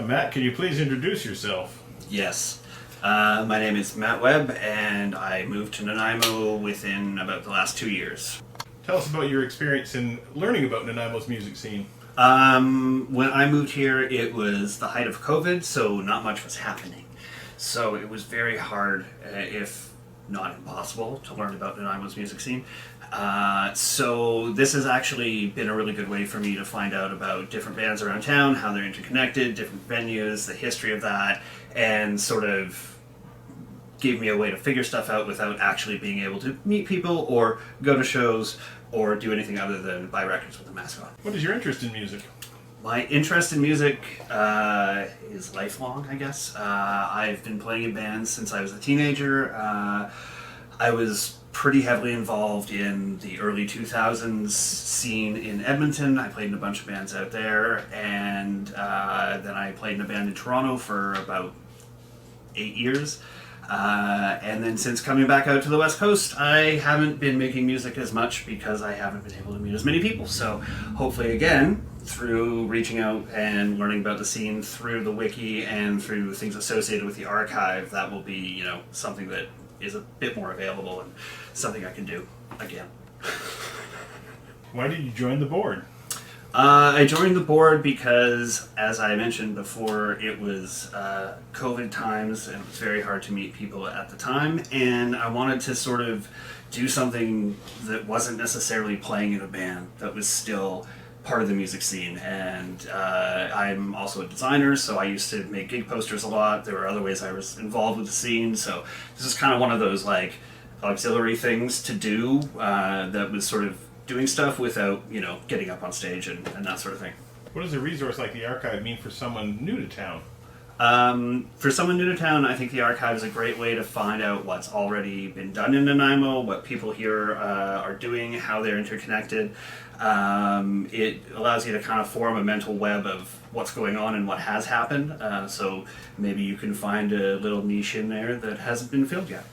Matt, can you please introduce yourself? Yes. My name is Matt Webb, and I moved to Nanaimo within about the last 2 years. Tell us about your experience in learning about Nanaimo's music scene. When I moved here, it was the height of COVID, so not much was happening. So it was very hard, if not impossible, to learn about Nanaimo's music scene. So this has actually been a really good way for me to find out about different bands around town, how they're interconnected, different venues, the history of that, and sort of gave me a way to figure stuff out without actually being able to meet people or go to shows or do anything other than buy records with a mask on. What is your interest in music? My interest in music is lifelong, I guess. I've been playing in bands since I was a teenager. I was pretty heavily involved in the early 2000s scene in Edmonton. I played in a bunch of bands out there, and then I played in a band in Toronto for about 8 years. And then since coming back out to the West Coast, I haven't been making music as much because I haven't been able to meet as many people. So hopefully again, through reaching out and learning about the scene through the wiki and through things associated with the archive, that will be, something that is a bit more available and something I can do again. Why did you join the board? I joined the board because, as I mentioned before, it was COVID times and it was very hard to meet people at the time, and I wanted to sort of do something that wasn't necessarily playing in a band, that was still part of the music scene. And I'm also a designer, so I used to make gig posters a lot. There were other ways I was involved with the scene, so this is kind of one of those like auxiliary things to do that was sort of doing stuff without, getting up on stage and that sort of thing. What does a resource like the archive mean for someone new to town? For someone new to town, I think the archive is a great way to find out what's already been done in Nanaimo, what people here are doing, how they're interconnected. It allows you to kind of form a mental web of what's going on and what has happened. So maybe you can find a little niche in there that hasn't been filled yet.